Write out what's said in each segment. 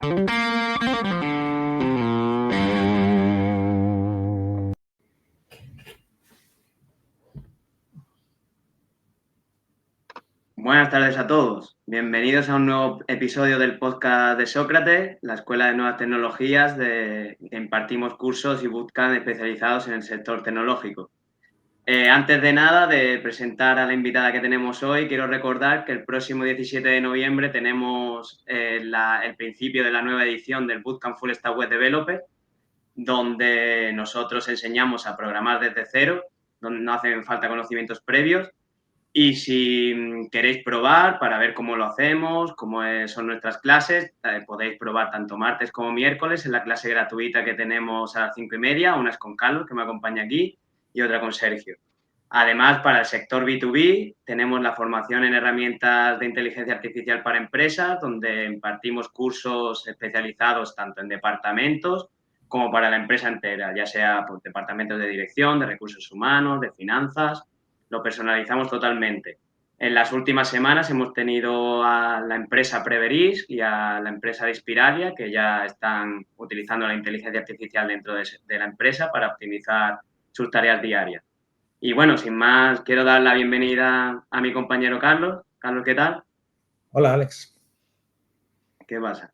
Buenas tardes a todos. Bienvenidos a un nuevo episodio del podcast de Sócrates, la Escuela de Nuevas Tecnologías, que impartimos cursos y bootcamp especializados en el sector tecnológico. Antes de nada, de presentar a la invitada que tenemos hoy, quiero recordar que el próximo 17 de noviembre tenemos el principio de la nueva edición del Bootcamp Full Stack Web Developer, donde nosotros enseñamos a programar desde cero, donde no hacen falta conocimientos previos. Y si queréis probar para ver cómo lo hacemos, cómo son nuestras clases, podéis probar tanto martes como miércoles en la clase gratuita que tenemos a las 5:30. Una es con Carlos, que me acompaña aquí, y otra con Sergio. Además, para el sector B2B, tenemos la formación en herramientas de inteligencia artificial para empresas, donde impartimos cursos especializados tanto en departamentos como para la empresa entera, ya sea por departamentos de dirección, de recursos humanos, de finanzas. Lo personalizamos totalmente. En las últimas semanas hemos tenido a la empresa Preveris y a la empresa de Inspiralia, que ya están utilizando la inteligencia artificial dentro de la empresa para optimizar sus tareas diarias. Y bueno, sin más, quiero dar la bienvenida a mi compañero Carlos. Carlos, ¿qué tal? Hola, Alex. ¿Qué pasa?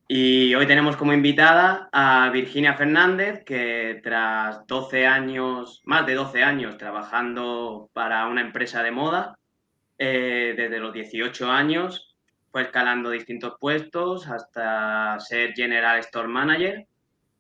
Y hoy tenemos como invitada a Virginia Fernández, que tras 12 años, más de 12 años trabajando para una empresa de moda, desde los 18 años fue escalando distintos puestos hasta ser General Store Manager,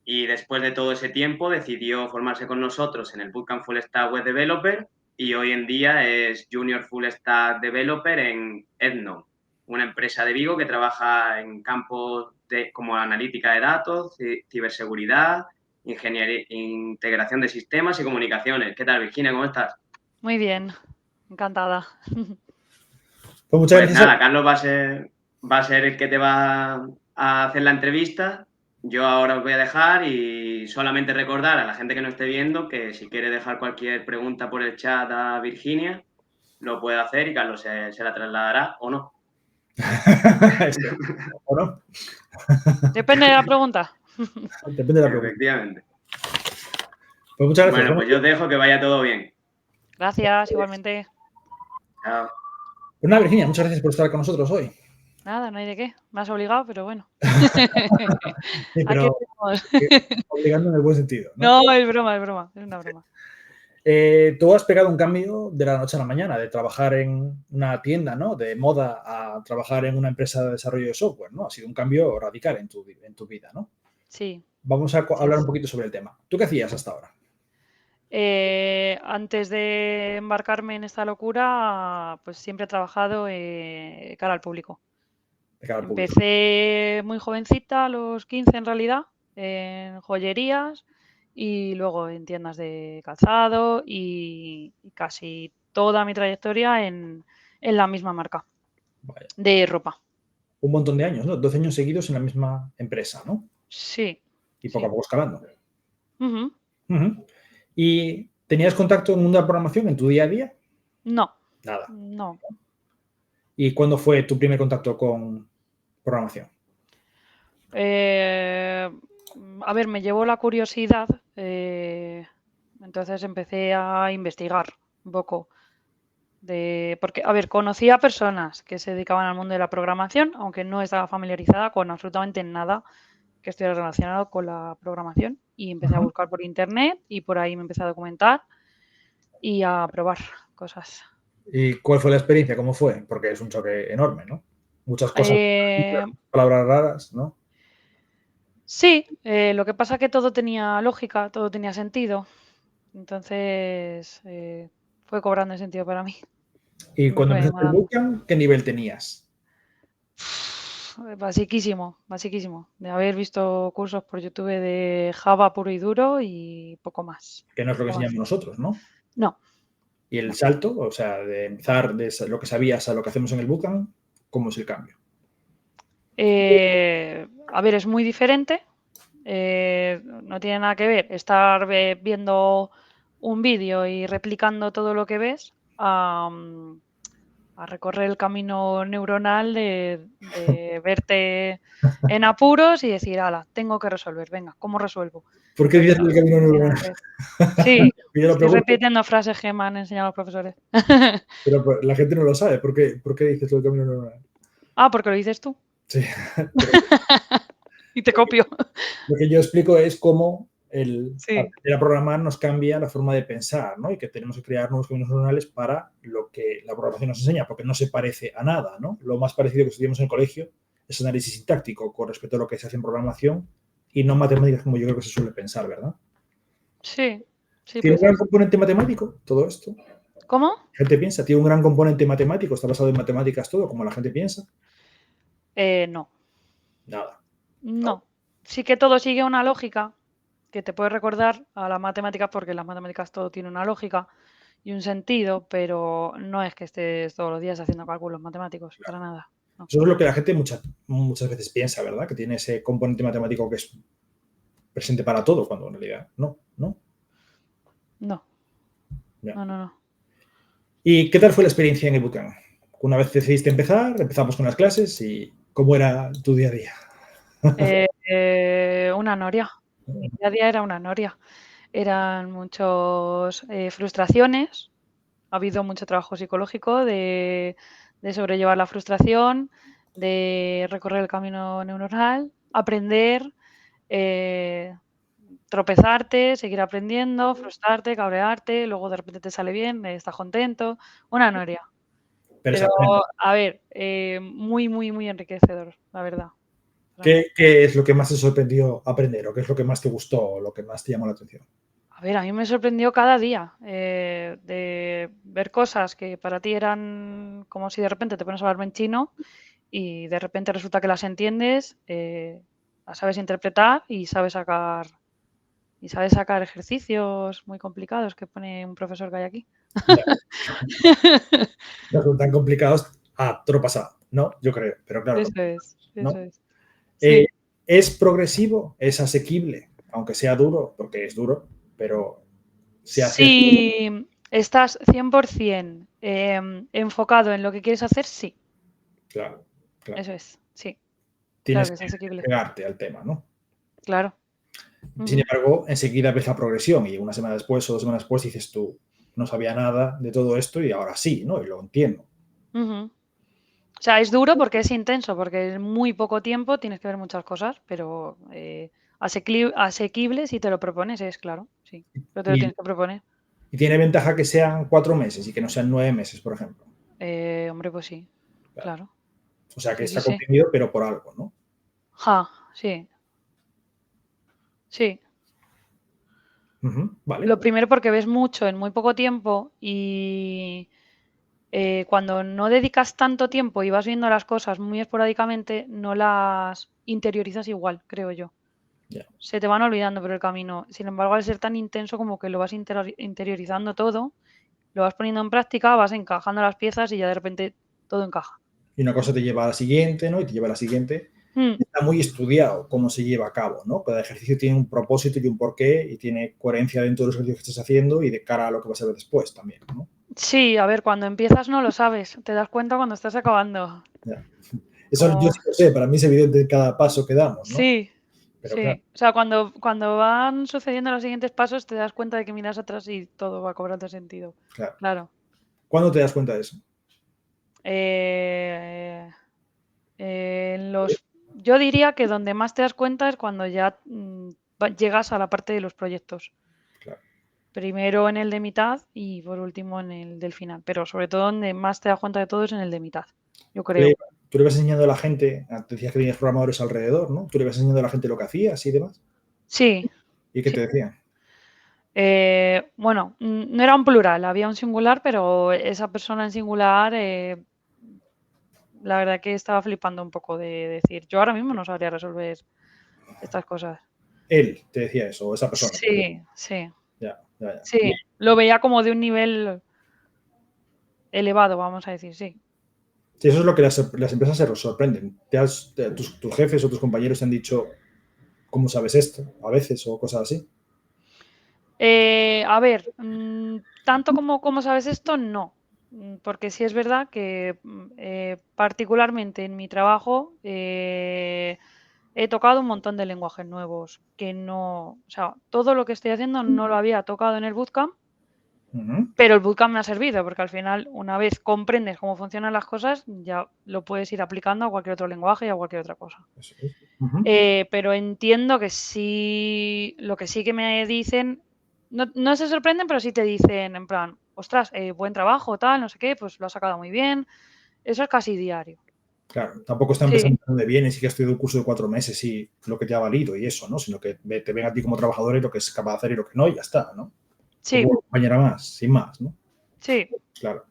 y después de todo ese tiempo decidió formarse con nosotros en el Bootcamp Full Stack Web Developer y hoy en día es Junior Full Stack Developer en Ednom, una empresa de Vigo que trabaja en campos como analítica de datos, ciberseguridad, ingeniería, integración de sistemas y comunicaciones. ¿Qué tal, Virginia? ¿Cómo estás? Muy bien, encantada. Pues muchas gracias. Nada, Carlos va a ser el que te va a hacer la entrevista. Yo ahora os voy a dejar y solamente recordar a la gente que no esté viendo que si quiere dejar cualquier pregunta por el chat a Virginia, lo puede hacer y Carlos se la trasladará o no. ¿O no? Depende de la pregunta. Depende de la pregunta. Efectivamente. Pues muchas gracias. Bueno, pues yo os dejo, que vaya todo bien. Gracias, igualmente. Chao. Pues nada, Virginia, muchas gracias por estar con nosotros hoy. Nada, no hay de qué. Me has obligado, pero bueno. Sí, pero obligando en el buen sentido, ¿no? No, es broma, es una broma. Tú has pegado un cambio de la noche a la mañana, de trabajar en una tienda, ¿no?, de moda, a trabajar en una empresa de desarrollo de software, ¿no? Ha sido un cambio radical en tu vida, ¿no? Sí. Vamos a hablar un poquito sobre el tema. ¿Tú qué hacías hasta ahora? Antes de embarcarme en esta locura, pues siempre he trabajado cara al público. Empecé muy jovencita, a los 15 en realidad, en joyerías y luego en tiendas de calzado y casi toda mi trayectoria en la misma marca. Vaya. De ropa. Un montón de años, ¿no? 12 años seguidos en la misma empresa, ¿no? Sí. Y poco a poco escalando. Uh-huh. Uh-huh. ¿Y tenías contacto en el mundo de la programación en tu día a día? No. Nada. No. ¿Y cuándo fue tu primer contacto con programación? A ver, me llevó la curiosidad, entonces empecé a investigar un poco. Porque, a ver, conocía a personas que se dedicaban al mundo de la programación, aunque no estaba familiarizada con absolutamente nada que estuviera relacionado con la programación, y empecé a buscar por internet y por ahí me empecé a documentar y a probar cosas. ¿Y cuál fue la experiencia? ¿Cómo fue? Porque es un choque enorme, ¿no? Muchas cosas, palabras raras, ¿no? Sí, lo que pasa es que todo tenía lógica, todo tenía sentido. Entonces fue cobrando sentido para mí. ¿Y cuando empezaste el bootcamp, qué nivel tenías? Basiquísimo. De haber visto cursos por YouTube de Java puro y duro y poco más. Que no es lo que enseñamos nosotros, ¿no? No. Y el salto, o sea, de empezar de lo que sabías a lo que hacemos en el bootcamp, ¿cómo es el cambio? A ver, es muy diferente. No tiene nada que ver estar viendo un vídeo y replicando todo lo que ves a a recorrer el camino neuronal de verte en apuros y decir, ala, tengo que resolver, venga, ¿cómo resuelvo? ¿Por qué dices el camino neuronal? Sí, Yo lo estoy pregunto, repitiendo frases que me han enseñado los profesores. pero pues, la gente no lo sabe. ¿Por qué dices el camino neuronal? Ah, porque lo dices tú. Sí. Y te copio. Lo que yo explico es cómo el Sí. aprender a programar nos cambia la forma de pensar, ¿no? Y que tenemos que crear nuevos caminos neuronales para lo que la programación nos enseña, porque no se parece a nada, ¿no? Lo más parecido que estudiamos en el colegio es análisis sintáctico con respecto a lo que se hace en programación y no matemáticas como yo creo que se suele pensar, ¿verdad? Sí, sí. ¿Tiene un Pues gran componente matemático todo esto? ¿Cómo? La gente piensa, tiene un gran componente matemático, está basado en matemáticas todo, como la gente piensa. No. Nada. No. Sí que todo sigue una lógica que te puede recordar a las matemáticas, porque en las matemáticas todo tiene una lógica y un sentido, pero no es que estés todos los días haciendo cálculos matemáticos, para nada. No. Eso es lo que la gente muchas veces piensa, ¿verdad? Que tiene ese componente matemático que es presente para todo, cuando en realidad no. No. Ya. No. ¿Y qué tal fue la experiencia en el bootcamp? Una vez decidiste empezar, empezamos con las clases y ¿cómo era tu día a día? Una noria. Mi día a día era una noria. Eran muchas frustraciones. Ha habido mucho trabajo psicológico de sobrellevar la frustración, de recorrer el camino neuronal, aprender, tropezarte, seguir aprendiendo, frustrarte, cabrearte, luego de repente te sale bien, estás contento. Una noria. Pero, a ver, muy, muy, muy enriquecedor, la verdad. ¿Qué es lo que más te sorprendió aprender o qué es lo que más te gustó o lo que más te llamó la atención? A ver, a mí me sorprendió cada día de ver cosas que para ti eran como si de repente te pones a hablarme en chino y de repente resulta que las entiendes, las sabes interpretar y sabes sacar ejercicios muy complicados que pone un profesor que hay aquí. No son tan complicados a todo pasado, ¿no? Yo creo, pero claro. Eso es. Sí. ¿Es progresivo? ¿Es asequible? Aunque sea duro, porque es duro, pero se hace. Si estás 100% enfocado en lo que quieres hacer, sí. Claro. Eso es, sí. Tienes claro que es asequible. pegarte al tema, ¿no? Claro. Sin embargo, enseguida ves la progresión y una semana después o 2 semanas después dices tú, no sabía nada de todo esto y ahora sí, ¿no? Y lo entiendo. O sea, es duro porque es intenso, porque en muy poco tiempo tienes que ver muchas cosas, pero asequible si te lo propones, es claro, sí. Pero te lo tienes que proponer. Y tiene ventaja que sean 4 meses y que no sean 9 meses, por ejemplo. Hombre, pues sí, claro. O sea, que Sí, está comprimido, pero por algo, ¿no? Sí. Sí. Vale. Lo primero porque ves mucho en muy poco tiempo y cuando no dedicas tanto tiempo y vas viendo las cosas muy esporádicamente, no las interiorizas igual, creo yo. Yeah. Se te van olvidando por el camino. Sin embargo, al ser tan intenso como que lo vas interiorizando todo, lo vas poniendo en práctica, vas encajando las piezas y ya de repente todo encaja. Y una cosa te lleva a la siguiente, ¿no? Y te lleva a la siguiente. Está muy estudiado cómo se lleva a cabo, ¿no? Cada ejercicio tiene un propósito y un porqué y tiene coherencia dentro de los ejercicios que estás haciendo y de cara a lo que vas a ver después también, ¿no? Sí, a ver, cuando empiezas no lo sabes, te das cuenta cuando estás acabando. Yeah. Eso yo sí lo sé, para mí es evidente cada paso que damos, ¿no? Sí, pero sí. Claro. O sea, cuando van sucediendo los siguientes pasos te das cuenta de que miras atrás y todo va cobrando sentido. Claro. ¿Cuándo te das cuenta de eso? Yo diría que donde más te das cuenta es cuando ya llegas a la parte de los proyectos. Claro. Primero en el de mitad y por último en el del final. Pero sobre todo donde más te das cuenta de todo es en el de mitad, yo creo. Tú le vas enseñando a la gente, decías que tenías programadores alrededor, ¿no? Tú le vas enseñando a la gente lo que hacías y demás. Sí. ¿Y qué te decían? Bueno, no era un plural, había un singular, pero esa persona en singular, la verdad que estaba flipando un poco de decir, yo ahora mismo no sabría resolver estas cosas. Él te decía eso, o esa persona. Sí. Ya. Sí, lo veía como de un nivel elevado, vamos a decir, sí. Sí, eso es lo que las empresas se sorprenden. Tus jefes o tus compañeros te han dicho, ¿cómo sabes esto? A veces, o cosas así. A ver, tanto como sabes esto, no. Porque sí es verdad que particularmente en mi trabajo he tocado un montón de lenguajes nuevos que no, o sea, todo lo que estoy haciendo no lo había tocado en el bootcamp, pero el bootcamp me ha servido porque al final una vez comprendes cómo funcionan las cosas ya lo puedes ir aplicando a cualquier otro lenguaje y a cualquier otra cosa. Eso es. Pero entiendo que sí, lo que sí que me dicen, no se sorprenden, pero sí te dicen en plan, ostras, buen trabajo, tal, no sé qué, pues lo has sacado muy bien. Eso es casi diario. Claro, tampoco están Sí, pensando dónde vienes y que has estudiado un curso de 4 meses y lo que te ha valido y eso, ¿no? Sino que te ven a ti como trabajador y lo que es capaz de hacer y lo que no, y ya está, ¿no? sí, Como compañera más, sin más, ¿no? sí. Claro.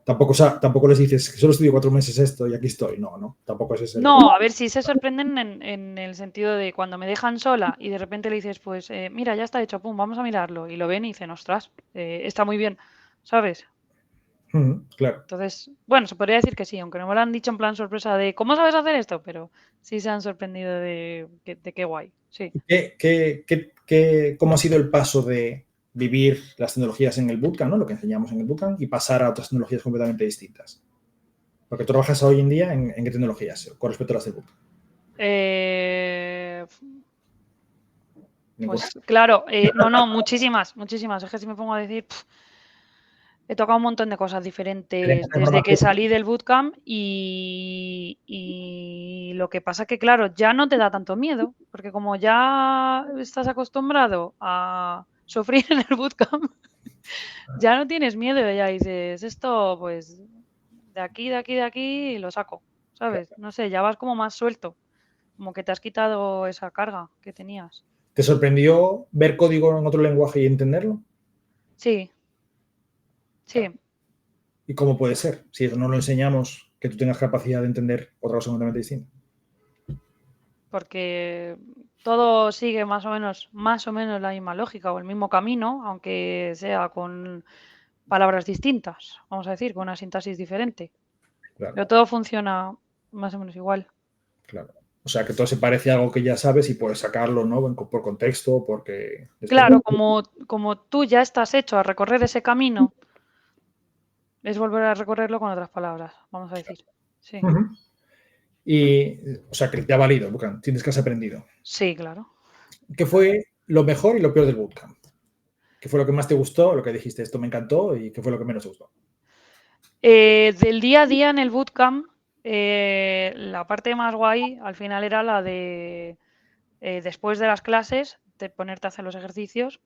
Tampoco les dices que solo estudio 4 meses esto y aquí estoy. No. Tampoco es ese el... No, a ver, si se sorprenden en el sentido de cuando me dejan sola y de repente le dices, pues mira, ya está hecho, pum, vamos a mirarlo. Y lo ven y dicen, ostras, está muy bien, ¿sabes? Claro. Entonces, bueno, se podría decir que sí, aunque no me lo han dicho en plan sorpresa de ¿cómo sabes hacer esto? Pero sí se han sorprendido de qué guay, sí. ¿Cómo ha sido el paso de vivir las tecnologías en el bootcamp, ¿no? Lo que enseñamos en el bootcamp, y pasar a otras tecnologías completamente distintas? Porque tú trabajas hoy en día en qué tecnologías con respecto a las del bootcamp. Pues claro, no, muchísimas. Es que si me pongo a decir, he tocado un montón de cosas diferentes desde que salí del bootcamp y lo que pasa que, claro, ya no te da tanto miedo, porque como ya estás acostumbrado a sufrir en el bootcamp, ya no tienes miedo, ya dices, esto pues de aquí, y lo saco, ¿sabes? No sé, ya vas como más suelto, como que te has quitado esa carga que tenías. ¿Te sorprendió ver código en otro lenguaje y entenderlo? Sí, sí. Claro. ¿Y cómo puede ser? Si eso no lo enseñamos, que tú tengas capacidad de entender otra cosa completamente distinta. Porque todo sigue más o menos la misma lógica o el mismo camino, aunque sea con palabras distintas, vamos a decir, con una sintaxis diferente. Claro, Pero todo funciona más o menos igual. claro. O sea, que todo se parece a algo que ya sabes y puedes sacarlo, ¿no? Por contexto, porque... Claro, como tú ya estás hecho a recorrer ese camino, es volver a recorrerlo con otras palabras, vamos a decir. Sí, Y, o sea, que te ha valido, bootcamp. Tienes que has aprendido. sí, claro. ¿Qué fue lo mejor y lo peor del bootcamp? ¿Qué fue lo que más te gustó, lo que dijiste, esto me encantó, y qué fue lo que menos te gustó? Del día a día en el bootcamp, la parte más guay al final era la de después de las clases, de ponerte a hacer los ejercicios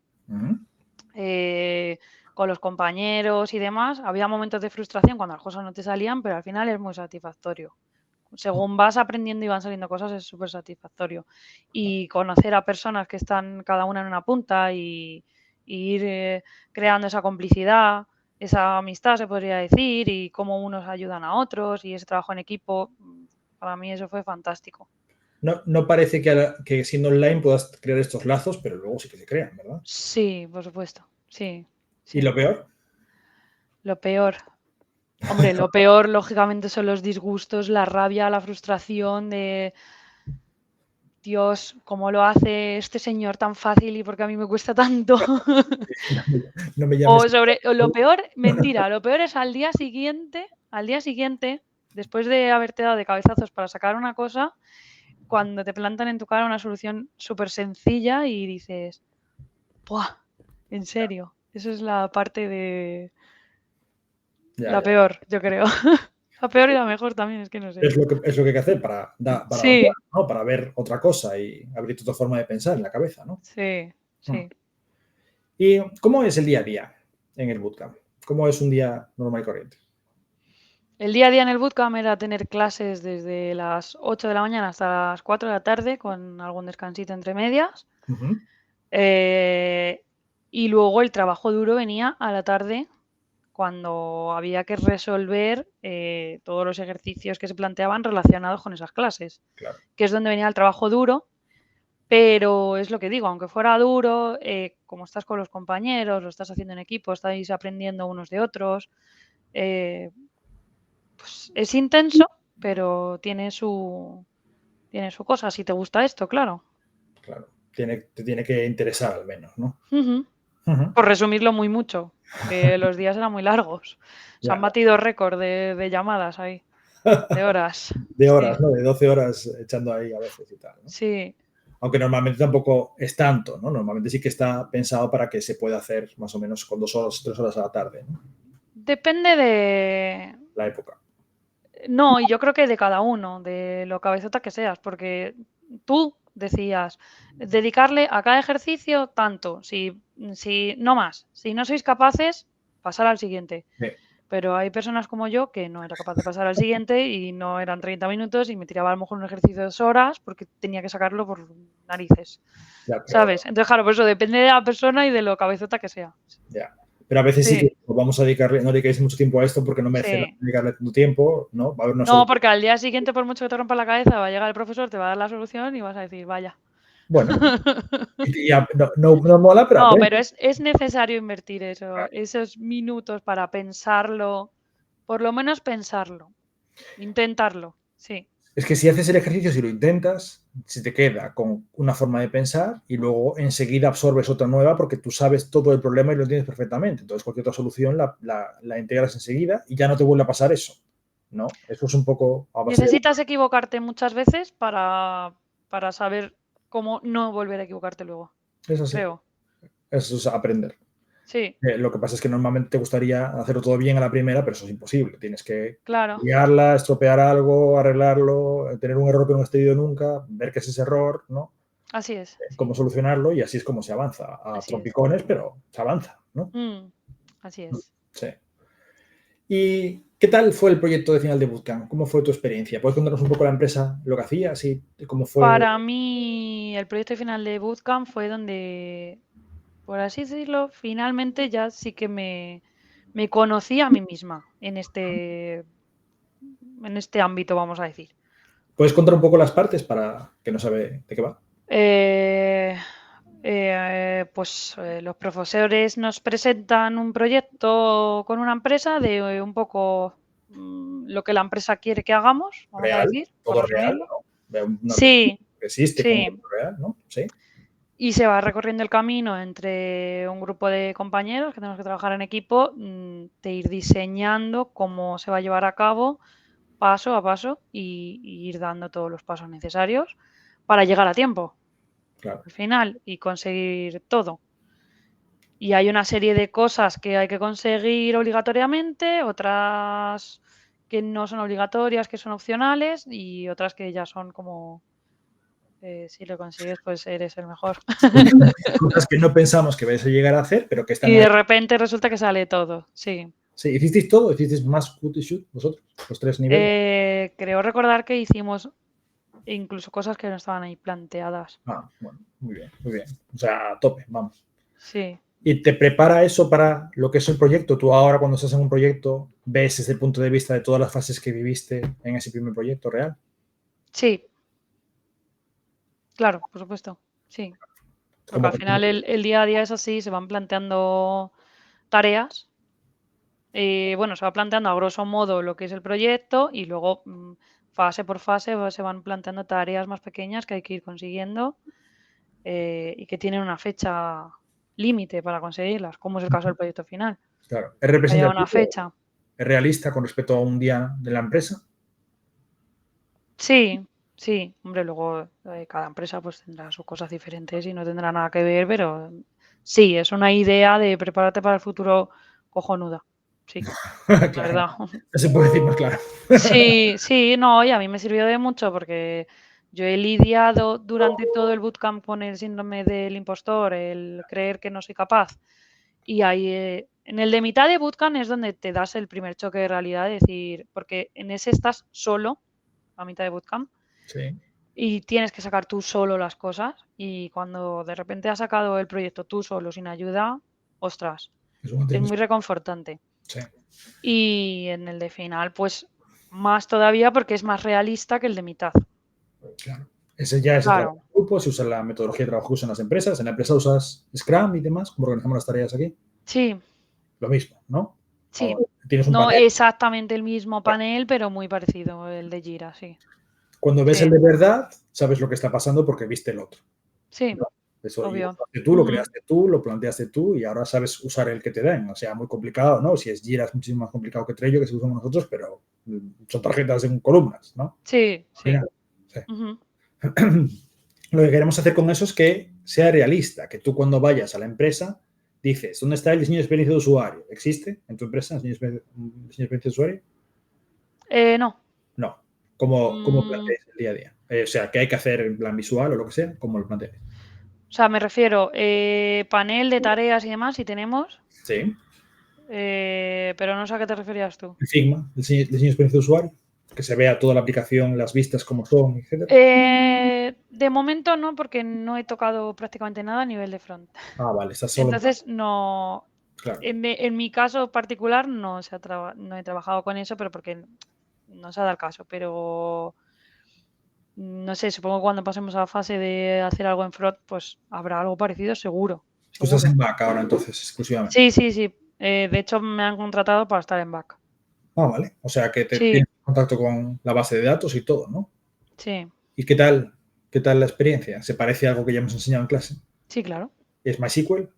con los compañeros y demás. Había momentos de frustración cuando las cosas no te salían, pero al final es muy satisfactorio. Según vas aprendiendo y van saliendo cosas, es súper satisfactorio. Y conocer a personas que están cada una en una punta y ir creando esa complicidad, esa amistad, se podría decir, y cómo unos ayudan a otros y ese trabajo en equipo, para mí eso fue fantástico. No parece que siendo online puedas crear estos lazos, pero luego sí que se crean, ¿verdad? Sí, por supuesto. Sí, ¿Y sí. lo peor? Lo peor. Hombre, lo peor, lógicamente, son los disgustos, la rabia, la frustración de Dios, ¿cómo lo hace este señor tan fácil y por qué a mí me cuesta tanto? No me llames. O lo peor, mentira, lo peor es al día siguiente, después de haberte dado de cabezazos para sacar una cosa, cuando te plantan en tu cara una solución súper sencilla y dices, ¡buah! ¿En serio? Eso es la parte de Ya. la peor, yo creo. La peor y la mejor también, es que no sé. Es lo que hay que hacer para avanzar, Sí, ¿no? Para ver otra cosa y abrir otra forma de pensar en la cabeza, ¿no? sí, sí. ¿Y cómo es el día a día en el bootcamp? ¿Cómo es un día normal y corriente? El día a día en el bootcamp era tener clases desde las 8 de la mañana hasta las 4 de la tarde, con algún descansito entre medias. Eh, y luego el trabajo duro venía a la tarde, cuando había que resolver todos los ejercicios que se planteaban relacionados con esas clases, Claro. que es donde venía el trabajo duro. Pero es lo que digo, aunque fuera duro, como estás con los compañeros, lo estás haciendo en equipo, estáis aprendiendo unos de otros, pues es intenso, pero tiene su cosa, si te gusta esto, claro. Claro. Te tiene que interesar al menos, ¿no? Por resumirlo muy mucho. que los días eran muy largos. Se han Ya. batido récord de llamadas ahí, de horas. De horas, Sí, ¿no? De 12 horas echando ahí a veces y tal, ¿no? sí. Aunque normalmente tampoco es tanto, ¿no? Normalmente sí que está pensado para que se pueda hacer más o menos con 2 horas, 3 horas a la tarde, ¿no? Depende de... La época. No, y yo creo que de cada uno, de lo cabezota que seas, porque tú decías, dedicarle a cada ejercicio tanto, si no más, si no sois capaces, pasar al siguiente. Sí. Pero hay personas como yo que no era capaz de pasar al siguiente y no eran 30 minutos y me tiraba a lo mejor un ejercicio de 2 horas porque tenía que sacarlo por narices, Ya, pero, ¿sabes? Entonces, claro, por eso depende de la persona y de lo cabezota que sea. ya. Pero a veces sí Sí, que vamos a dedicarle, no dedicáis mucho tiempo a esto porque no merece la sí. pena dedicarle tanto tiempo, ¿no? Va a haber una No, solución. porque al día siguiente, por mucho que te rompa la cabeza, va a llegar el profesor, te va a dar la solución y vas a decir, vaya. Bueno, y ya, no mola, pero No, aprende. pero es necesario invertir eso, Claro. esos minutos para pensarlo, por lo menos pensarlo, intentarlo, sí, Es que si haces el ejercicio, si lo intentas, se te queda con una forma de pensar y luego enseguida absorbes otra nueva porque tú sabes todo el problema y lo entiendes perfectamente. Entonces, cualquier otra solución la integras enseguida y ya no te vuelve a pasar eso, ¿no? Eso es un poco a base de... necesitas equivocarte muchas veces para saber cómo no volver a equivocarte luego, Es así. creo. Eso es aprender. Sí, Lo que pasa es que normalmente te gustaría hacerlo todo bien a la primera, pero eso es imposible. Tienes que claro, liarla, estropear algo, arreglarlo, tener un error que no has tenido nunca, ver qué es ese error, ¿no? así es, Cómo sí, solucionarlo y así es como se avanza. A así es. trompicones, pero se avanza, ¿no? Así es. Sí. ¿Y qué tal fue el proyecto de final de Bootcamp? ¿Cómo fue tu experiencia? ¿Puedes contarnos un poco la empresa, lo que hacía, así, cómo fue? Para mí, el proyecto final de Bootcamp fue donde, por así decirlo, finalmente ya sí que me conocí a mí misma en este ámbito, vamos a decir. ¿Puedes contar un poco las partes para que no sabe de qué va? Los profesores nos presentan un proyecto con una empresa de un poco lo que la empresa quiere que hagamos, vamos a Real, decir, por todo real, resumirlo. ¿no? Una empresa Sí, que existe como sí. real, ¿no? Sí. Y se va recorriendo el camino entre un grupo de compañeros que tenemos que trabajar en equipo, de ir diseñando cómo se va a llevar a cabo paso a paso y ir dando todos los pasos necesarios para llegar a tiempo Claro. al final y conseguir todo. Y hay una serie de cosas que hay que conseguir obligatoriamente, otras que no son obligatorias, que son opcionales y otras que ya son como, si lo consigues, pues eres el mejor. Cosas que no pensamos que vais a llegar a hacer, pero que están Y ahí. de repente resulta que sale todo, sí. Sí, ¿hicisteis todo? ¿Hicisteis más cut y shoot vosotros? Los 3 niveles. Creo recordar que hicimos incluso cosas que no estaban ahí planteadas. Ah, bueno, muy bien, muy bien. O sea, a tope, vamos. Sí, ¿Y te prepara eso para lo que es el proyecto? Tú ahora cuando estás en un proyecto ves desde el punto de vista de todas las fases que viviste en ese primer proyecto real. sí, claro, por supuesto, sí. Porque Como, al final el día a día es así, se van planteando tareas. Bueno, se va planteando a grosso modo lo que es el proyecto y luego fase por fase se van planteando tareas más pequeñas que hay que ir consiguiendo y que tienen una fecha límite para conseguirlas, como es el caso del proyecto final. claro, ¿es Que haya una representativo? fecha. ¿Es realista con respecto a un día de la empresa? Sí, sí, hombre, luego cada empresa pues tendrá sus cosas diferentes y no tendrá nada que ver, pero sí, es una idea de prepararte para el futuro cojonuda. Sí, la Claro, verdad. no se puede decir más claro. Sí, sí, no, y a mí me sirvió de mucho porque yo he lidiado durante todo el bootcamp con el síndrome del impostor, el creer que no soy capaz. Y ahí, en el de mitad de bootcamp es donde te das el primer choque de realidad, decir, porque en ese estás solo, a mitad de bootcamp, Sí, y tienes que sacar tú solo las cosas. Y cuando de repente has sacado el proyecto tú solo, sin ayuda, ostras, es un es antes. muy reconfortante. Sí, Y en el de final, pues más todavía porque es más realista que el de mitad. claro. Ese ya es el trabajo Claro, en grupo, se usa la metodología de trabajo que usan las empresas. En la empresa usas Scrum y demás, como organizamos las tareas aquí. sí, Lo mismo, ¿no? sí. O tienes un No panel. exactamente el mismo panel, pero muy parecido el de Jira, sí. Cuando ves el Sí, de verdad, sabes lo que está pasando porque viste el otro. sí, ¿No? Eso, y lo obvio. haces tú, lo creaste tú, lo planteaste tú y ahora sabes usar el que te den. O sea, muy complicado, ¿no? Si es Jira es muchísimo más complicado que Trello, que se usamos nosotros, pero son tarjetas en columnas, ¿no? Sí, Al sí. final, sí. Ujú. Lo que queremos hacer con eso es que sea realista, que tú cuando vayas a la empresa dices, ¿dónde está el diseño de experiencia de usuario? ¿Existe en tu empresa el diseño de experiencia de usuario? No. No. ¿Cómo Mm, planteáis el día a día? O sea, ¿qué hay que hacer en plan visual o lo que sea? ¿Cómo lo planteáis? o sea, me refiero, panel de tareas y demás, si tenemos, Sí. pero no sé a qué te referías tú. El Figma, el diseño de experiencia de usuario, que se vea toda la aplicación, las vistas como son, etc. De momento no, porque no he tocado prácticamente nada a nivel de front. Ah, vale, está solo. Entonces, no. Claro. En mi caso particular no he trabajado con eso, pero porque no se ha dado el caso. Pero no sé, supongo que cuando pasemos a la fase de hacer algo en front, pues habrá algo parecido, seguro. Tú estás Seguro. en back ahora, entonces, exclusivamente. Sí, sí, sí. De hecho, me han contratado para estar en back. Ah, vale. O sea, que te Sí, tienes contacto con la base de datos y todo, ¿no? sí, ¿Y qué tal? ¿Qué tal la experiencia? ¿Se parece a algo que ya hemos enseñado en clase? sí, claro. ¿Es MySQL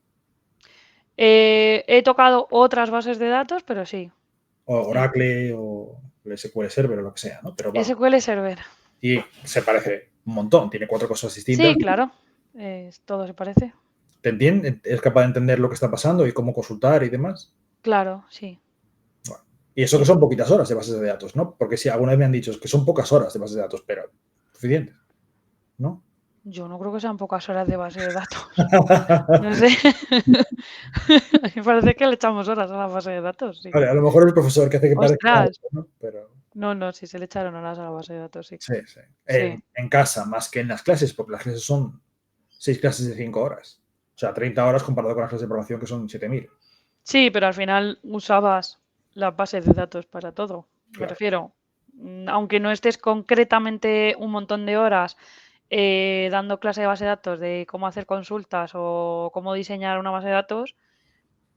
He tocado otras bases de datos, pero sí. o Sí. Oracle o el SQL Server o lo que sea, ¿no? Pero vamos. SQL Server. Y se parece un montón, tiene 4 cosas distintas. Sí, claro. Todo se parece. ¿Te entiendes? ¿Es capaz de entender lo que está pasando y cómo consultar y demás? Claro, sí. Bueno, y eso que Sí. son poquitas horas de bases de datos, ¿no? Porque sí, alguna vez me han dicho que son pocas horas de bases de datos, pero suficientes, ¿no? Yo no creo que sean pocas horas de base de datos. No sé. Me parece que le echamos horas a la base de datos, sí. Vale, a lo mejor el profesor que hace que parezca Ostras. algo, ¿no? Pero No, no, sí se le echaron horas a la base de datos, sí. sí, sí. Sí. En casa, más que en las clases, porque las clases son 6 clases de 5 horas. O sea, 30 horas comparado con las clases de programación que son 7.000. Sí, pero al final usabas las bases de datos para todo. Me Claro. refiero, aunque no estés concretamente un montón de horas dando clase de base de datos de cómo hacer consultas o cómo diseñar una base de datos,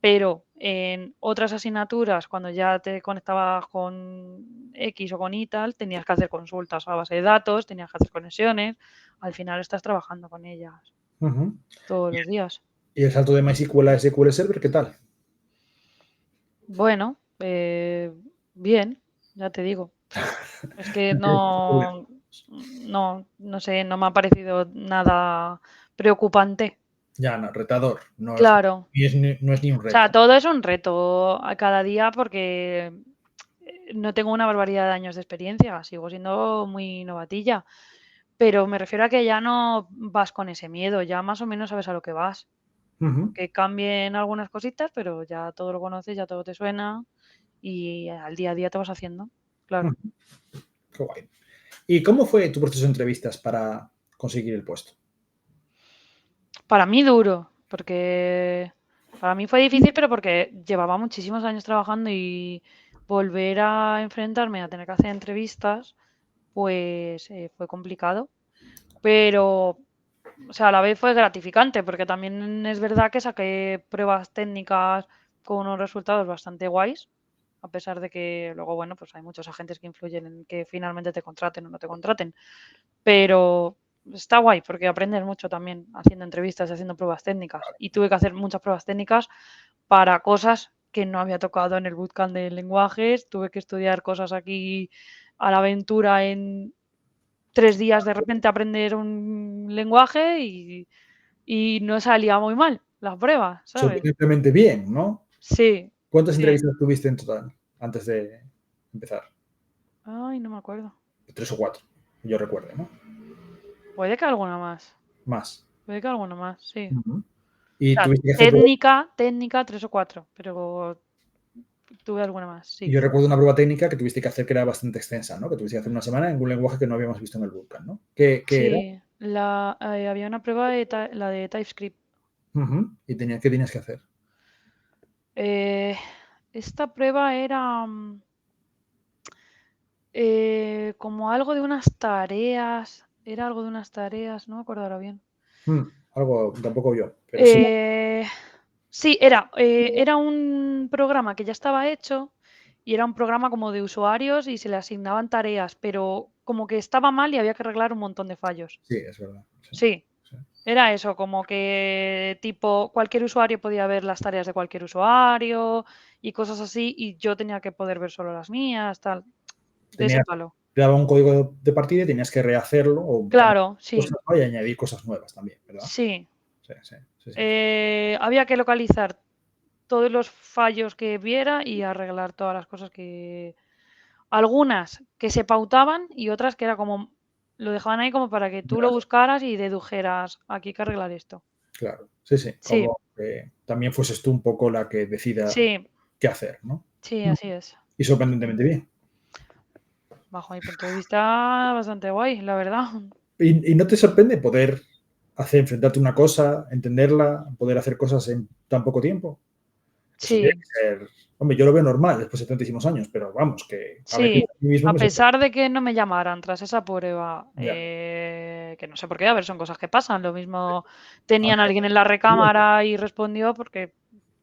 pero en otras asignaturas, cuando ya te conectabas con X o con Y tal, tenías que hacer consultas a la base de datos, tenías que hacer conexiones. Al final estás trabajando con ellas Ujú. todos los días. ¿Y el salto de MySQL a SQL Server, qué tal? Bueno, bien, ya te digo. Es que no sé, no me ha parecido nada preocupante. Ya, no, retador. Claro. No es ni un O sea, reto. todo es un reto a cada día porque no tengo una barbaridad de años de experiencia, sigo siendo muy novatilla, pero me refiero a que ya no vas con ese miedo, ya más o menos sabes a lo que vas. Ujú. Que cambien algunas cositas, pero ya todo lo conoces, ya todo te suena y al día a día te vas haciendo, claro. Ujú. Qué guay. ¿Y cómo fue tu proceso de entrevistas para conseguir el puesto? Para mí duro, porque para mí fue difícil, pero porque llevaba muchísimos años trabajando y volver a enfrentarme a tener que hacer entrevistas, pues fue complicado. Pero, o sea, a la vez fue gratificante, porque también es verdad que saqué pruebas técnicas con unos resultados bastante guays, a pesar de que luego, bueno, pues hay muchos agentes que influyen en que finalmente te contraten o no te contraten. Pero está guay porque aprendes mucho también haciendo entrevistas y haciendo pruebas técnicas. Y tuve que hacer muchas pruebas técnicas para cosas que no había tocado en el bootcamp de lenguajes. Tuve que estudiar cosas aquí a la aventura en 3 días, de repente aprender un lenguaje y no salía muy mal las pruebas, ¿sabes? Sorprendentemente bien, ¿no? Sí, ¿Cuántas sí. entrevistas tuviste en total antes de empezar? Ay, no me acuerdo. 3 o 4, yo recuerdo, ¿no? Puede que alguna más. Más. Puede que alguna más, sí. Ujú. O Y sea, tuviste que hacer pruebas. técnica 3 o 4, pero tuve alguna más, Y sí. yo recuerdo una prueba técnica que tuviste que hacer que era bastante extensa, ¿no? Que tuviste que hacer una semana en un lenguaje que no habíamos visto en el bootcamp, ¿no? ¿Qué era? Sí, había una prueba la de TypeScript. Ujú. ¿Y qué tenías que hacer? Eh, esta prueba era como algo de unas tareas. Era algo de unas tareas, no me acuerdo ahora bien. Algo, tampoco yo, pero sí. Sí, era un programa que ya estaba hecho y era un programa como de usuarios y se le asignaban tareas, pero como que estaba mal y había que arreglar un montón de fallos. Sí, es verdad. Sí, Sí, sí. Era eso, como que tipo cualquier usuario podía ver las tareas de cualquier usuario y cosas así, y yo tenía que poder ver solo las mías, tal, de ese palo. Te daba un código de partida y tenías que rehacerlo o cambiar Claro, sí, cosas, ¿no? Y añadir cosas nuevas también, ¿verdad? sí. Sí. Había que localizar todos los fallos que viera y arreglar todas las cosas que... Algunas que se pautaban y otras que era como... Lo dejaban ahí como para que tú lo buscaras y dedujeras, aquí hay que arreglar esto. Claro, sí. Sí, Como que también fueses tú un poco la que decida sí, qué hacer, ¿no? sí, así es. Y sorprendentemente bien. Bajo mi punto de vista, bastante guay, la verdad. ¿Y no te sorprende poder enfrentarte a una cosa, entenderla, poder hacer cosas en tan poco tiempo? Eso Sí, tiene que ser... Hombre, yo lo veo normal después de tantísimos años, pero vamos, que a veces sí. a mí mismo A me sorprende. pesar de que no me llamaran tras esa prueba, Ya. que no sé por qué, a ver, son cosas que pasan. Lo mismo tenían a alguien en la recámara y respondió porque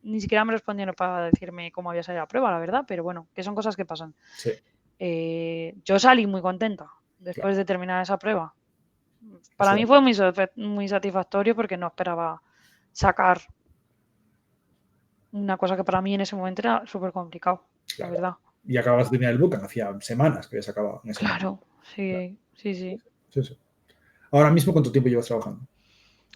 ni siquiera me respondieron para decirme cómo había salido la prueba, la verdad, pero bueno, que son cosas que pasan. Sí, Yo salí muy contenta claro. después de terminar esa prueba. Para Eso, mí fue muy satisfactorio porque no esperaba sacar una cosa que para mí en ese momento era súper complicado, la claro. verdad. Y acabas de terminar el bootcamp, hacía semanas que habías acabado en ese momento. Claro, sí, sí, sí. Sí. Ahora mismo, ¿cuánto tiempo llevas trabajando?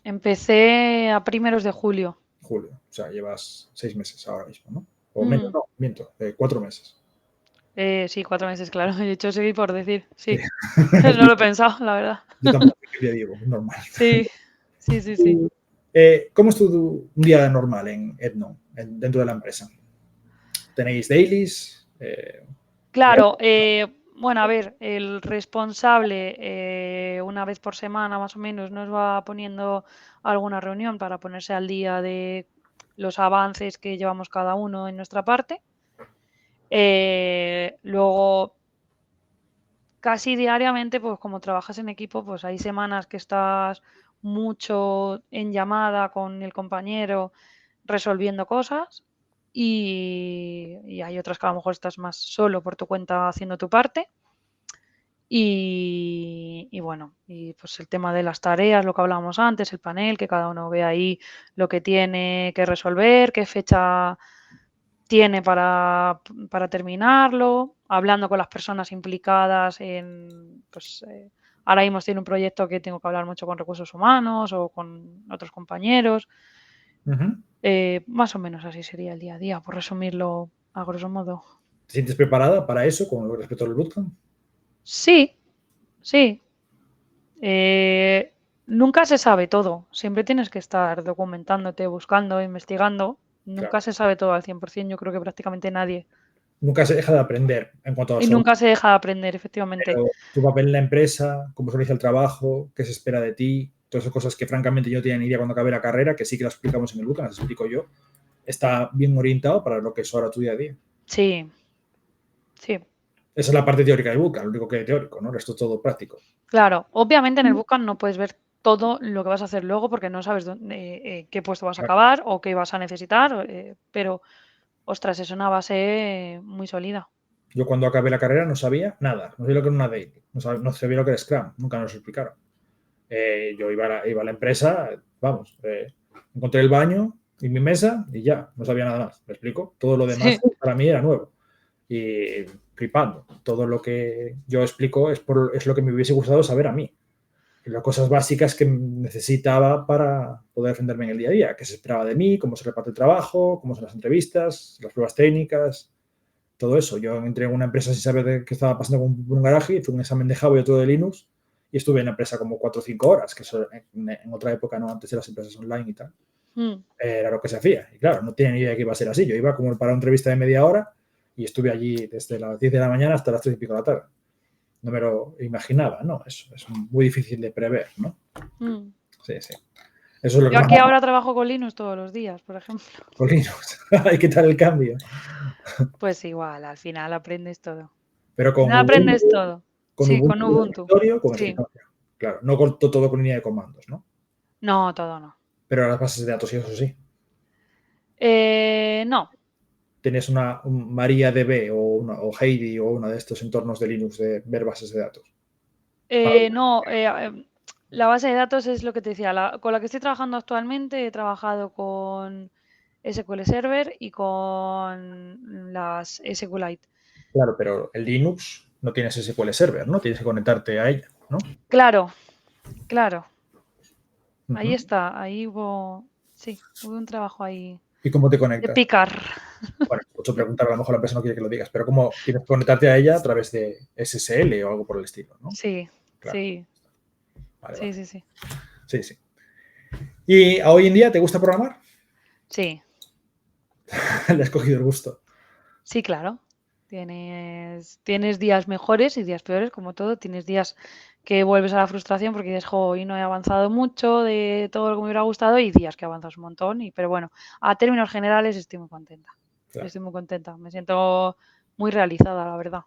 Empecé a primeros de julio. Julio. O sea, llevas 6 meses ahora mismo, ¿no? O menos, Mm, no, miento, 4 meses. sí, 4 meses, claro. De hecho, seguí por decir, Sí. sí. No lo he pensado, la verdad. Yo tampoco, ya digo, normal. Sí, sí, sí, sí. ¿Cómo es un día normal en Ednon, dentro de la empresa? ¿Tenéis dailies? Claro, bueno, a ver, el responsable una vez por semana más o menos nos va poniendo alguna reunión para ponerse al día de los avances que llevamos cada uno en nuestra parte. Luego, casi diariamente, pues como trabajas en equipo, pues hay semanas que estás mucho en llamada con el compañero resolviendo cosas y hay otras que a lo mejor estás más solo por tu cuenta haciendo tu parte. Y bueno, y pues el tema de las tareas, lo que hablábamos antes, el panel, que cada uno ve ahí lo que tiene que resolver, qué fecha tiene para terminarlo, hablando con las personas implicadas en, pues ahora mismo estoy en un proyecto que tengo que hablar mucho con recursos humanos o con otros compañeros. Más o menos así sería el día a día, por resumirlo a grosso modo. ¿Te sientes preparada para eso con respecto al bootcamp? Sí, sí. Nunca se sabe todo. Siempre tienes que estar documentándote, buscando, investigando. Claro. Nunca se sabe todo al 100%. Yo creo que prácticamente nadie. Nunca se deja de aprender en cuanto a la Y salud. nunca se deja de aprender, efectivamente. Pero tu papel en la empresa, cómo se realiza el trabajo, qué se espera de ti, todas esas cosas que francamente yo no tenía ni idea cuando acabé la carrera, que sí que las explicamos en el bootcamp, las explico yo, está bien orientado para lo que es ahora tu día a día. Sí, sí. Esa es la parte teórica del bootcamp, lo único que es teórico, ¿no? El resto es todo práctico. Claro, obviamente en el bootcamp no puedes ver todo lo que vas a hacer luego porque no sabes qué puesto vas a Claro. acabar o qué vas a necesitar, pero, ostras, es una base muy sólida. Yo cuando acabé la carrera no sabía nada, no sabía lo que era una daily, no sabía lo que era Scrum, nunca nos lo explicaron. Yo iba a la empresa, vamos, encontré el baño y mi mesa y ya, no sabía nada más, ¿me explico? Todo lo demás Sí, para mí era nuevo. Y flipando. Todo lo que yo explico es lo que me hubiese gustado saber a mí. Y las cosas básicas que necesitaba para poder defenderme en el día a día, qué se esperaba de mí, cómo se reparte el trabajo, cómo son las entrevistas, las pruebas técnicas, todo eso. Yo entré en una empresa sin saber de qué estaba pasando con un garaje, hice un examen de Java y otro de Linux y estuve en la empresa como 4 o 5 horas, que eso en otra época, no antes de las empresas online y tal, era lo que se hacía. Y claro, no tenía ni idea de que iba a ser así. Yo iba como para una entrevista de media hora y estuve allí desde las 10 de la mañana hasta las 3 y pico de la tarde. No me lo imaginaba, ¿no? Eso es muy difícil de prever, ¿no? Sí. Eso es lo que Yo más aquí ahora trabajo con Linux todos los días, por ejemplo. con Linux. Hay que dar el cambio. Pues igual, al final aprendes todo. Pero Al final aprendes todo. con Sí, con Ubuntu de Ubuntu. escritorio, con Sí. escritorio. Claro, no con todo con línea de comandos, ¿no? No, todo no. Pero las bases de datos y eso sí. No. Tienes una MariaDB o Heidi o uno de estos entornos de Linux de ver bases de datos. No. La base de datos es lo que te decía, con la que estoy trabajando actualmente he trabajado con SQL Server y con las SQLite. Claro, pero el Linux no tienes SQL Server, ¿no? Tienes que conectarte a ella, ¿no? Claro, claro. Ahí Ujú. está, ahí hubo un trabajo ahí ¿Y cómo te de conectas? picar. Bueno, mucho preguntar, a lo mejor la empresa no quiere que lo digas, pero ¿cómo tienes que conectarte a ella a través de SSL o algo por el estilo, ¿no? Sí, Claro. sí, Vale, sí, vale. sí, sí. Sí, sí. ¿Y hoy en día te gusta programar? Sí, Le has cogido el gusto. sí, claro. Tienes días mejores y días peores, como todo. Tienes días que vuelves a la frustración porque dices, jo, hoy no he avanzado mucho de todo lo que me hubiera gustado y días que avanzas un montón. Pero bueno, a términos generales estoy muy contenta. Claro. Estoy muy contenta. Me siento muy realizada, la verdad.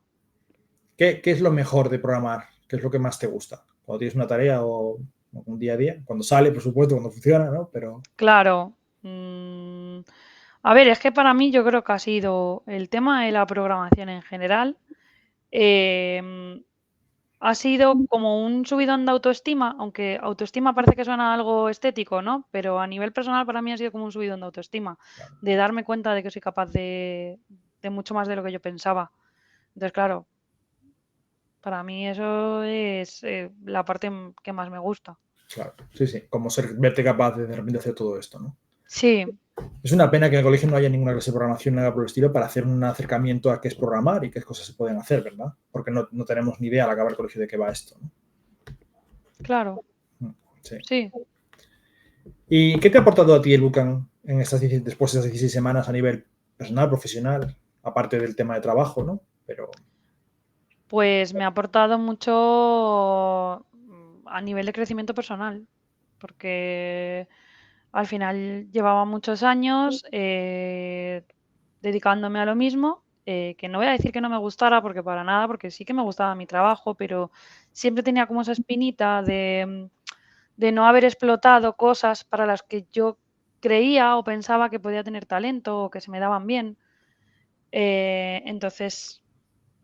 ¿Qué es lo mejor de programar? ¿Qué es lo que más te gusta? Cuando tienes una tarea o un día a día, cuando sale, por supuesto, cuando funciona, ¿no? Pero Claro. A ver, es que para mí yo creo que ha sido el tema de la programación en general. em, Ha sido como un subidón de autoestima, aunque autoestima parece que suena algo estético, ¿no? Pero a nivel personal para mí ha sido como un subidón de autoestima, claro, de darme cuenta de que soy capaz de mucho más de lo que yo pensaba. Entonces, claro, para mí eso es la parte que más me gusta. claro. Sí, sí. Como verte capaz de repente hacer todo esto, ¿no? Sí, Es una pena que en el colegio no haya ninguna clase de programación, nada por el estilo, para hacer un acercamiento a qué es programar y qué cosas se pueden hacer, ¿verdad? Porque no tenemos ni idea al acabar el colegio de qué va esto, ¿no? claro, Sí. sí. ¿Y qué te ha aportado a ti el Bucan después de esas 16 semanas a nivel personal, profesional, aparte del tema de trabajo, ¿no? Pero Pues me ha aportado mucho a nivel de crecimiento personal, porque al final llevaba muchos años dedicándome a lo mismo, que no voy a decir que no me gustara, porque para nada, porque sí que me gustaba mi trabajo, pero siempre tenía como esa espinita de no haber explotado cosas para las que yo creía o pensaba que podía tener talento o que se me daban bien. Entonces,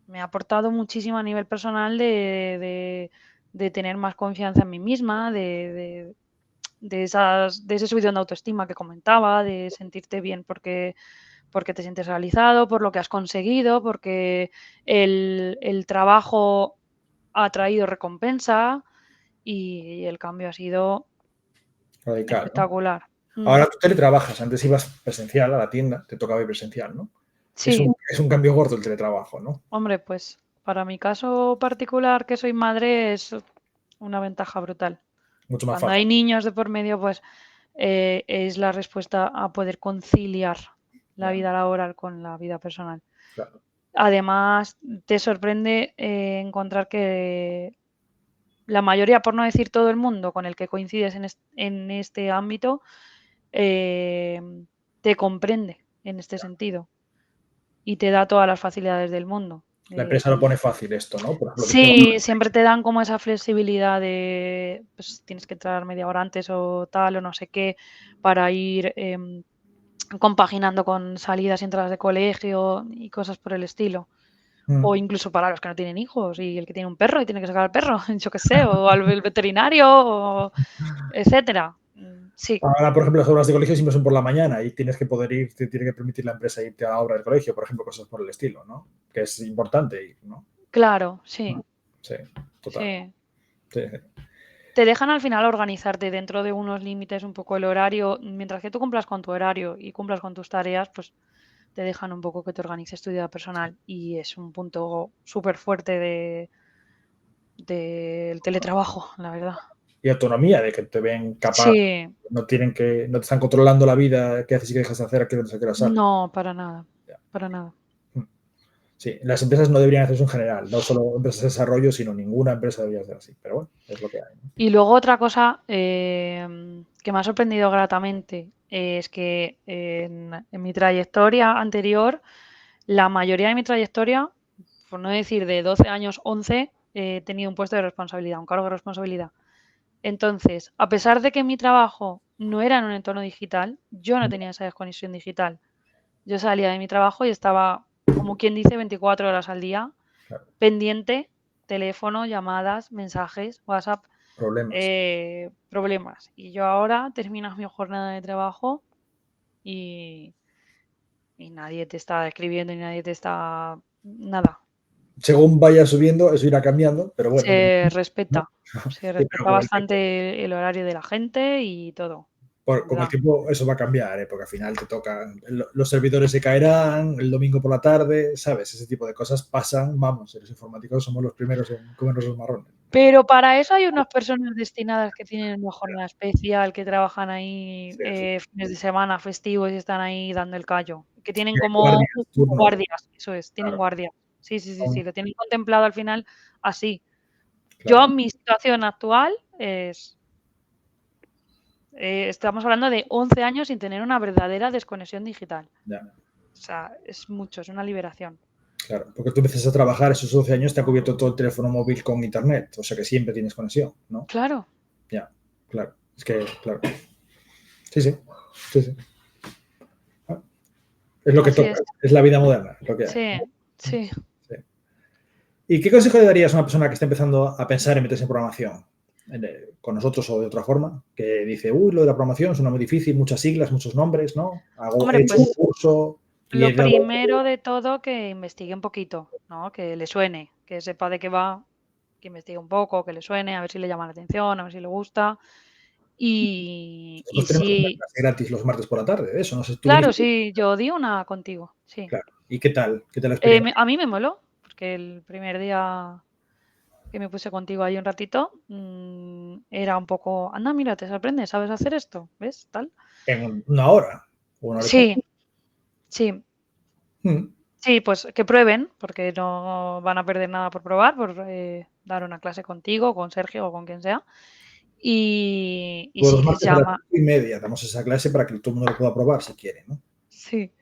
me ha aportado muchísimo a nivel personal de tener más confianza en mí misma, de ese subidón de autoestima que comentaba, de sentirte bien porque te sientes realizado, por lo que has conseguido, porque el trabajo ha traído recompensa y el cambio ha sido radical, ¿no? espectacular. Ahora tú teletrabajas, antes ibas presencial a la tienda, te tocaba ir presencial, ¿no? Sí, Es un cambio gordo el teletrabajo, ¿no? hombre, pues para mi caso particular, que soy madre, es una ventaja brutal. Mucho más Cuando fácil. hay niños de por medio, pues es la respuesta a poder conciliar la Ya, vida laboral con la vida personal. claro. Además, te sorprende encontrar que la mayoría, por no decir todo el mundo con el que coincides en este ámbito, eh, te comprende en este sentido y te da todas las facilidades del mundo. La empresa lo pone fácil esto, ¿no? Por ejemplo, Sí, siempre te dan como esa flexibilidad de, pues tienes que entrar media hora antes o tal o no sé qué para ir compaginando con salidas y entradas de colegio y cosas por el estilo. O incluso para los que no tienen hijos y el que tiene un perro y tiene que sacar al perro, yo qué sé, o al veterinario, etcétera. Sí, Ahora, por ejemplo, las horas de colegio siempre son por la mañana y tienes que poder ir, te tiene que permitir la empresa irte a la hora del colegio, por ejemplo, cosas por el estilo, ¿no? Que es importante ir, ¿no? claro, sí, Sí, total. sí. Sí. Te dejan al final organizarte dentro de unos límites un poco el horario, mientras que tú cumplas con tu horario y cumplas con tus tareas, pues te dejan un poco que te organices tu vida personal y es un punto súper fuerte del teletrabajo, la verdad. Y autonomía, de que te ven capaz, Sí, no te están controlando la vida, qué haces y qué dejas de hacer, a qué hora sales. no, para nada, para nada. Sí, las empresas no deberían hacer eso en general, no solo empresas de desarrollo, sino ninguna empresa debería ser así. Pero bueno, es lo que hay, ¿no? Y luego otra cosa que me ha sorprendido gratamente es que en mi trayectoria anterior, la mayoría de mi trayectoria, por no decir de 12 años, 11, he tenido un puesto de responsabilidad, un cargo de responsabilidad. Entonces, a pesar de que mi trabajo no era en un entorno digital, yo no tenía esa desconexión digital. Yo salía de mi trabajo y estaba, como quien dice, 24 horas al día, Claro. pendiente, teléfono, llamadas, mensajes, WhatsApp. problemas. Y yo ahora terminas mi jornada de trabajo y nadie te está escribiendo y nadie te está... Nada. Según vaya subiendo, eso irá cambiando, pero bueno. Se respeta. ¿no? Se Sí, respeta bastante el horario de la gente y todo. Con el tiempo eso va a cambiar, porque al final te toca, los servidores se caerán el domingo por la tarde, ¿sabes? Ese tipo de cosas pasan, vamos, los informáticos somos los primeros en comernos los marrones. Pero para eso hay unas personas destinadas que tienen una jornada especial, que trabajan ahí fines de semana, festivos y están ahí dando el callo. Que tienen como guardias, eso es, tienen guardias. Sí, lo tienen contemplado al final así. Claro. Mi situación actual es... estamos hablando de 11 años sin tener una verdadera desconexión digital. Ya. O sea, es mucho, es una liberación. Claro, porque tú empiezas a trabajar, esos 12 años te ha cubierto todo el teléfono móvil con internet, o sea que siempre tienes conexión, ¿no? Claro. Ya, claro. Es que, claro. Sí. Es lo que toca, es la vida moderna, lo que hay. Sí. ¿Y qué consejo le darías a una persona que está empezando a pensar en meterse en programación? Con nosotros o de otra forma, que dice, lo de la programación suena muy difícil, muchas siglas, muchos nombres, ¿no? Hombre, pues, un curso. Lo primero de todo, que investigue un poquito, ¿no? Que le suene, que sepa de qué va, que investigue un poco, que le suene, a ver si le llama la atención, a ver si le gusta. Y sí. Gratis los martes por la tarde, eso, no sé. Claro, sí, yo di una contigo, sí. Claro. ¿Y qué tal? ¿Qué tal la experiencia? A mí me moló, porque el primer día que me puse contigo ahí un ratito, era un poco, anda, mira, te sorprende, ¿sabes hacer esto? ¿Ves? Tal. ¿En una hora? Sí. Sí, pues que prueben, porque no van a perder nada por probar, por dar una clase contigo, con Sergio o con quien sea. Y si les llama... A las 5:30 damos esa clase para que todo el mundo lo pueda probar si quiere, ¿no? Sí.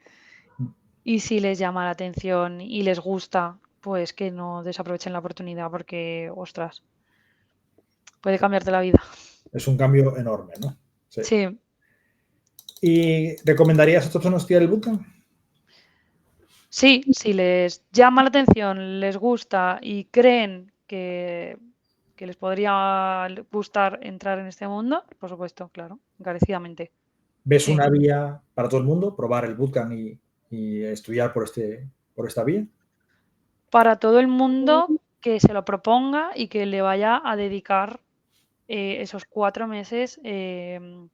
Y si les llama la atención y les gusta, pues que no desaprovechen la oportunidad porque, ostras, puede cambiarte la vida. Es un cambio enorme, ¿no? Sí. ¿Y recomendarías a otras personas estudiar el bootcamp? Sí, si les llama la atención, les gusta y creen que les podría gustar entrar en este mundo, por supuesto, claro, encarecidamente. ¿Ves una vía para todo el mundo, probar el bootcamp y estudiar por esta vía? Para todo el mundo que se lo proponga y que le vaya a dedicar esos 4 meses el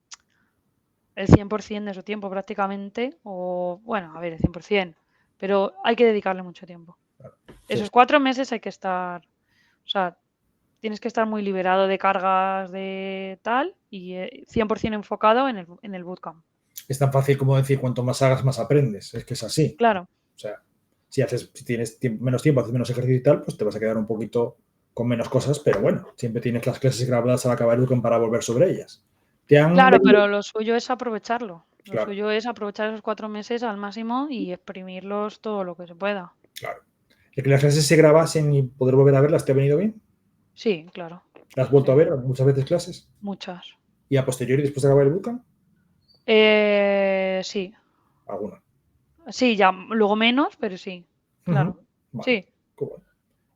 100% de su tiempo prácticamente, o bueno, a ver, el 100%, pero hay que dedicarle mucho tiempo. Claro, sí. Esos 4 meses hay que estar, o sea, tienes que estar muy liberado de cargas de tal y 100% enfocado en el bootcamp. Es tan fácil como decir, cuanto más hagas, más aprendes. Es que es así. Claro. O sea, si tienes menos tiempo, haces menos ejercicio y tal, pues te vas a quedar un poquito con menos cosas, pero bueno, siempre tienes las clases grabadas al acabar el bootcamp para volver sobre ellas. Claro, pero lo suyo es aprovecharlo. Lo Claro. suyo es aprovechar esos 4 meses al máximo y exprimirlos todo lo que se pueda. Claro. ¿Y que las clases se grabasen y poder volver a verlas te ha venido bien? Sí, claro. ¿Las has vuelto a ver muchas veces clases? Muchas. ¿Y a posteriori, después de acabar el bootcamp? Sí. ¿Alguna? Sí, ya luego menos, pero sí. Claro. Vale. Sí. Bueno.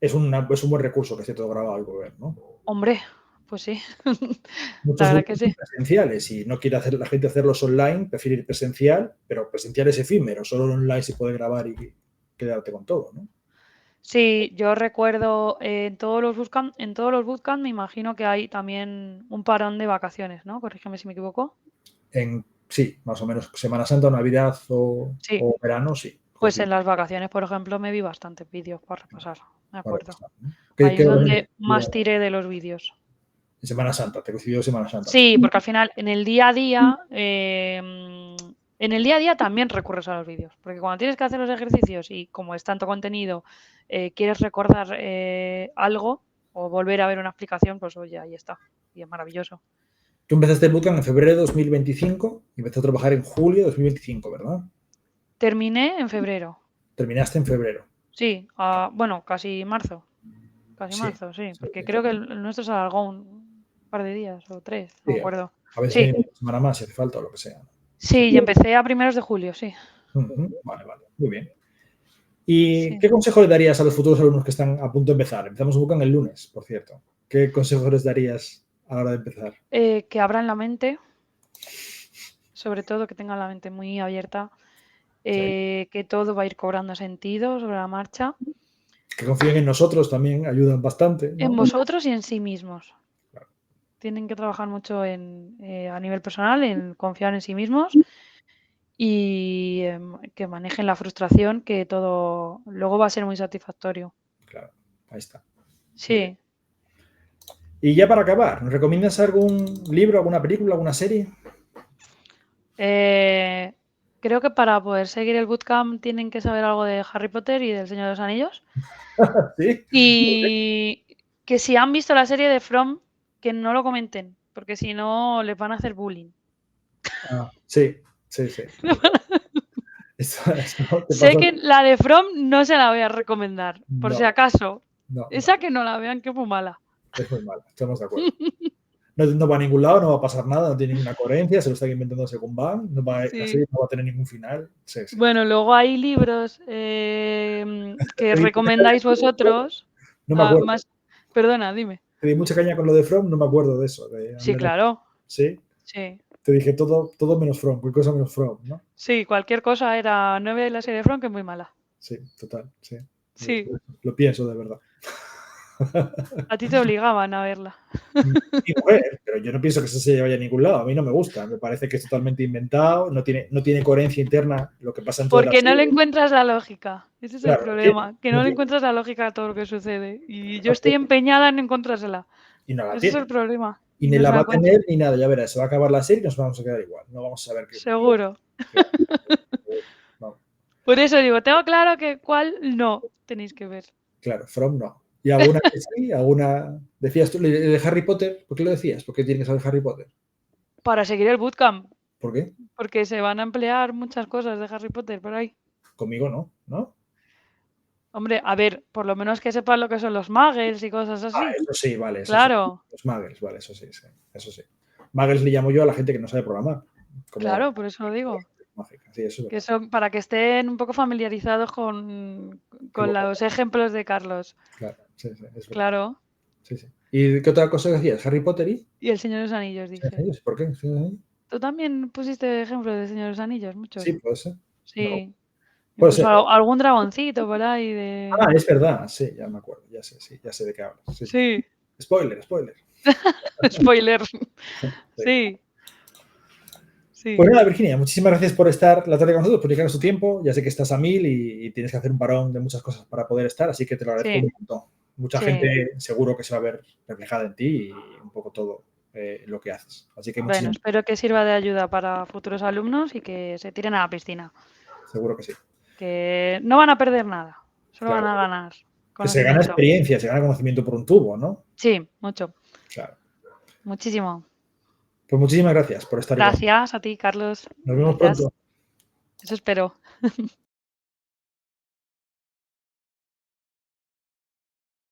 Es un buen recurso que esté todo grabado y volver, ¿no? Hombre, pues sí. Muchos la verdad que sí. Presenciales y no quiere la gente hacerlos online, prefiere ir presencial, pero presencial es efímero, solo online se puede grabar y quedarte con todo, ¿no? Sí, yo recuerdo en todos los bootcamp me imagino que hay también un parón de vacaciones, ¿no? Corrígeme si me equivoco. Sí, más o menos Semana Santa, Navidad o verano, sí. Pues en las vacaciones, por ejemplo, me vi bastantes vídeos para repasar, me acuerdo. Ahí es donde más tiré de los vídeos. En Semana Santa, te coincidió Semana Santa. Sí, porque al final en el día a día también recurres a los vídeos, porque cuando tienes que hacer los ejercicios y como es tanto contenido, quieres recordar algo o volver a ver una explicación, pues oye, ahí está, y es maravilloso. Tú empezaste el bootcamp en febrero de 2025 y empezaste a trabajar en julio de 2025, ¿verdad? Terminé en febrero. Terminaste en febrero. Sí, bueno, casi marzo. Marzo, sí, porque creo que el nuestro se alargó un par de días o 3, no me acuerdo. A veces hay una semana más si hace falta o lo que sea. Sí, y empecé a primeros de julio, sí. Vale, muy bien. ¿Y qué consejo le darías a los futuros alumnos que están a punto de empezar? Empezamos un bootcamp el lunes, por cierto. ¿Qué consejos les darías a la hora de empezar? Que abran la mente, sobre todo que tengan la mente muy abierta, que todo va a ir cobrando sentido sobre la marcha, Que confíen en nosotros también ayudan bastante, ¿no? en vosotros y en sí mismos. Claro. Tienen que trabajar mucho a nivel personal, en confiar en sí mismos y que manejen la frustración, que todo luego va a ser muy satisfactorio. Claro, ahí está. Sí. Y ya para acabar, ¿nos recomiendas algún libro, alguna película, alguna serie? Creo que para poder seguir el bootcamp tienen que saber algo de Harry Potter y del Señor de los Anillos. Sí. Y que si han visto la serie de From, que no lo comenten, porque si no les van a hacer bullying. Ah, sí. Eso te Sé pasa. que la de From no se la voy a recomendar, por No, si acaso. no, Esa que no la vean, que es muy mala. es muy mala, estamos de acuerdo. No va a ningún lado, no va a pasar nada, no tiene ninguna coherencia, se lo están inventando según van, Sí. la serie no va a tener ningún final. Sí. Bueno, luego hay libros que recomendáis vosotros. No me acuerdo. Perdona, dime. Te di mucha caña con lo de From, no me acuerdo de eso. Sí, claro. Sí. Sí. Te dije todo menos From, cualquier cosa menos From, ¿no? Sí, cualquier cosa era 9 de la serie de From, que es muy mala. Sí, total, sí. Sí. Lo pienso de verdad. A ti te obligaban a verla. Mi mujer, pero yo no pienso que eso se vaya a ningún lado. A mí no me gusta. Me parece que es totalmente inventado, no tiene coherencia interna lo que pasa en toda la Porque no le serie. encuentras la lógica. Ese es el Claro, problema. Que no le tiene. encuentras la lógica a todo lo que sucede. Y yo estoy empeñada en encontrársela. Y no la Ese es tiene. el problema. Y Y ni no la se va la a encuentro. tener ni nada. Ya verás, se va a acabar la serie y nos vamos a quedar igual. No vamos a saber qué. Seguro. Claro. No. Por eso digo, tengo claro que cuál no tenéis que ver. Claro, From no. ¿Y alguna que sí? ¿Alguna? Decías tú de Harry Potter. ¿Por qué lo decías? ¿Por qué tienes que saber Harry Potter? Para seguir el bootcamp. ¿Por qué? Porque se van a emplear muchas cosas de Harry Potter por ahí. Conmigo no, ¿no? Hombre, a ver, por lo menos que sepan lo que son los muggles y cosas así. Eso sí, vale. Eso Claro. Sí. Los muggles, vale, eso sí. Eso sí. Muggles le llamo yo a la gente que no sabe programar. Claro, por eso lo digo. Mágica. Sí, eso es Que son para que estén un poco familiarizados con los ejemplos de Carlos. Claro, sí, es verdad. Claro. Sí. ¿Y qué otra cosa decías? ¿Harry Potter y? Y el Señor de los Anillos, dije. ¿Por qué? ¿Tú también pusiste ejemplos de Señor de los Anillos? Muchos. Sí, puede ser. Sí. No. Puede ser. Algún dragoncito por ahí de... Ah, es verdad. Sí, ya me acuerdo. Ya sé de qué hablas. Sí. Spoiler. Spoiler. Sí. Pues nada, Virginia, muchísimas gracias por estar la tarde con nosotros, por dedicarnos tu tiempo. Ya sé que estás a 1000 y tienes que hacer un parón de muchas cosas para poder estar, así que te lo agradezco un montón. Mucha gente seguro que se va a ver reflejada en ti y un poco todo lo que haces. Así que bueno, espero que sirva de ayuda para futuros alumnos y que se tiren a la piscina. Seguro que sí. Que no van a perder nada, solo van a ganar. Que se gana experiencia, se gana conocimiento por un tubo, ¿no? Sí, mucho. Claro. Muchísimo. Pues muchísimas gracias por estar aquí. Gracias a ti, Carlos. Nos vemos pronto. Eso espero.